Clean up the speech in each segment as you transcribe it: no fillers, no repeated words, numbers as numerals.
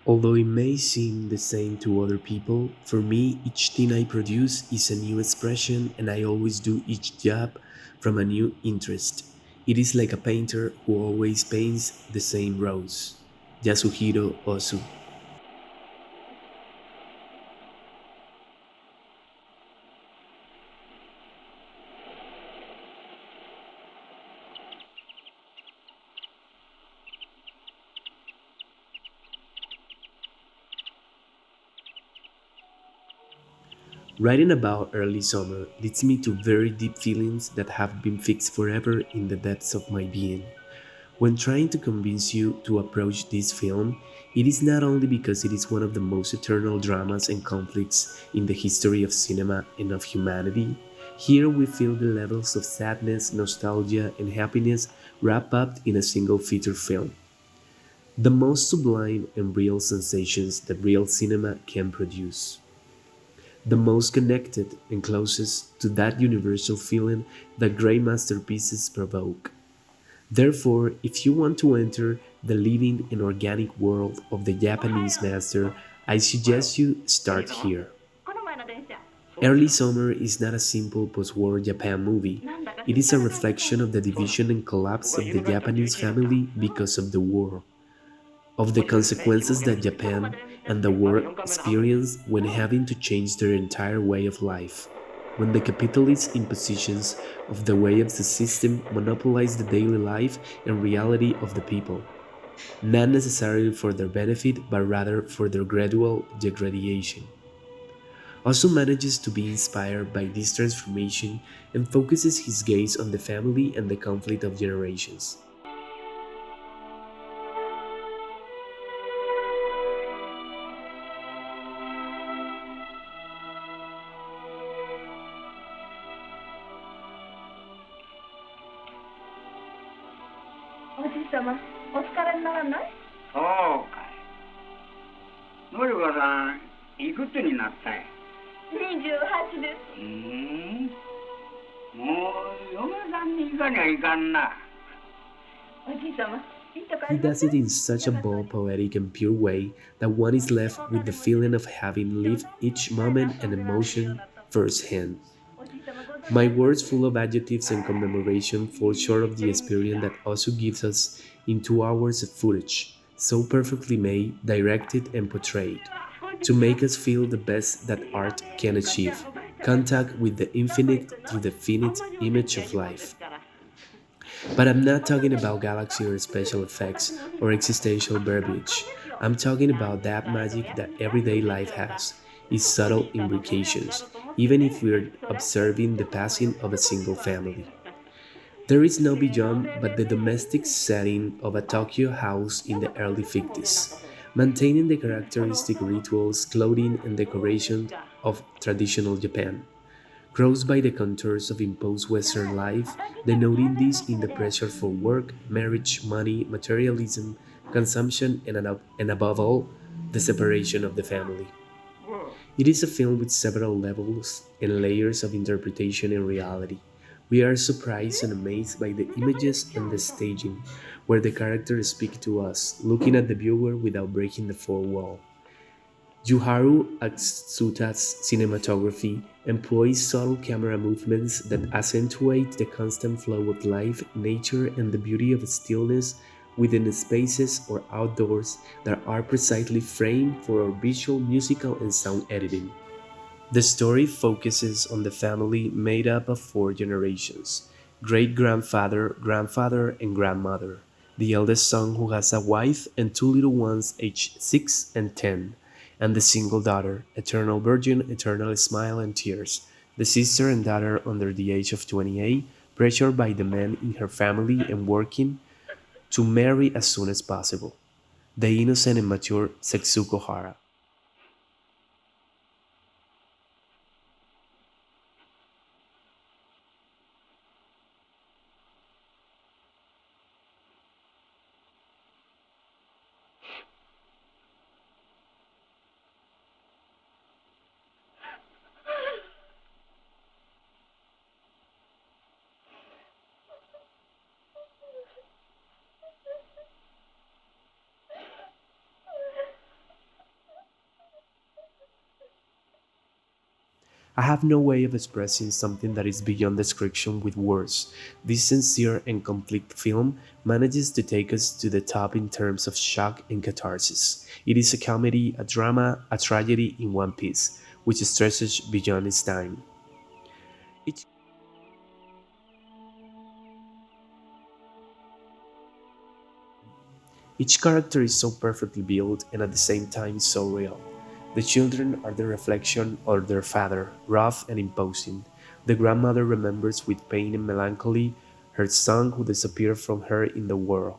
Although it may seem the same to other people, for me, each thing I produce is a new expression and I always do each job from a new interest. It is like a painter who always paints the same rose. Yasuhiro Ozu. Writing about early summer leads me to very deep feelings that have been fixed forever in the depths of my being. When trying to convince you to approach this film, it is not only because it is one of the most eternal dramas and conflicts in the history of cinema and of humanity. Here we feel the levels of sadness, nostalgia, and happiness wrapped up in a single feature film. The most sublime and real sensations that real cinema can produce. The most connected and closest to that universal feeling that great masterpieces provoke. Therefore, if you want to enter the living and organic world of the Japanese master, I suggest you start here. Early Summer is not a simple post-war Japan movie. It is a reflection of the division and collapse of the Japanese family because of the war, of the consequences that Japan and the world experience when having to change their entire way of life, when the capitalist impositions of the way of the system monopolize the daily life and reality of the people, not necessarily for their benefit but rather for their gradual degradation. Also manages to be inspired by this transformation and focuses his gaze on the family and the conflict of generations. おじい様、お疲れにならない？そうかい。のりこさん、いくつになったい？28です。もう嫁さんに行かにはいかんな。おじい様、いいとこあ He りま does せん？ it in such a bold, poetic, and pure way that one is left with the feeling of having lived each moment and emotion firsthand. おじい様ご存知 My ありま words す？ full of adjectives and commemoration fall short of the experience that also gives us in 2 hours of footage, so perfectly made, directed, and portrayed, to make us feel the best that art can achieve contact with the infinite through the finite image of life. But I'm not talking about galaxy or special effects or existential verbiage. I'm talking about that magic that everyday life has, its subtle imbrications, even if we're observing the passing of a single family. There is no beyond but the domestic setting of a Tokyo house in the early 50s, maintaining the characteristic rituals, clothing, and decoration of traditional Japan. Crossed by the contours of imposed Western life, denoting this in the pressure for work, marriage, money, materialism, consumption, and above all, the separation of the family. It is a film with several levels and layers of interpretation and reality. We are surprised and amazed by the images and the staging, where the characters speak to us, looking at the viewer without breaking the fourth wall. Yuharu Atsuta's cinematography employs subtle camera movements that accentuate the constant flow of life, nature, and the beauty of stillness within spaces or outdoors that are precisely framed for our visual, musical, and sound editing. The story focuses on the family made up of 4 generations: great grandfather, grandfather, and grandmother, the eldest son who has a wife and 2 little ones aged 6 and 10, and the single daughter, eternal virgin, eternal smile and tears, the sister and daughter under the age of 28, pressured by the men in her family and working to marry as soon as possible, the innocent and mature Setsuko Hara. I have no way of expressing something that is beyond description with words. This sincere and complete film manages to take us to the top in terms of shock and catharsis. It is a comedy, a drama, a tragedy in one piece, which stretches beyond its time. Each Each character is so perfectly built and at the same time so real. The children are the reflection of their father, rough and imposing. The grandmother remembers with pain and melancholy her son who disappeared from her in the war.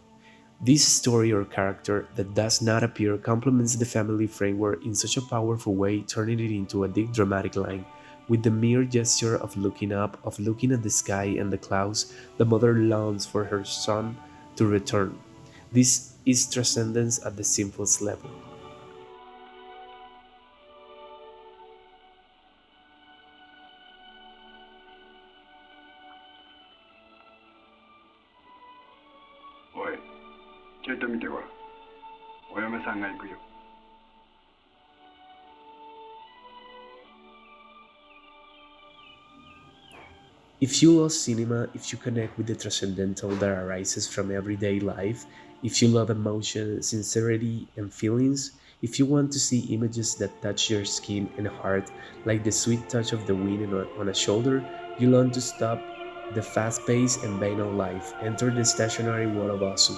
This story or character that does not appear complements the family framework in such a powerful way, turning it into a deep dramatic line. With the mere gesture of looking up, of looking at the sky and the clouds, the mother longs for her son to return. This is transcendence at the simplest level. おい、ちょいと見てこい。お嫁さんが行くよ。If you love cinema, if you connect with the transcendental that arises from everyday life, if you love emotion, sincerity, and feelings, if you want to see images that touch your skin and heart like the sweet touch of the wind on a shoulder, you long to stop the fast paced and banal life, enter the stationary world of Osu.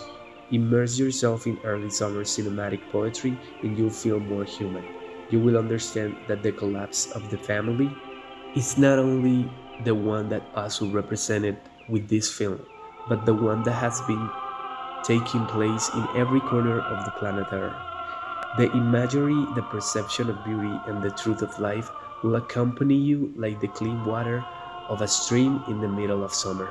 Immerse yourself in early summer cinematic poetry and you'll feel more human. You will understand that the collapse of the family is not only the one that Asu represented with this film, but the one that has been taking place in every corner of the planet Earth. The imagery, the perception of beauty, and the truth of life will accompany you like the clean water of a stream in the middle of summer.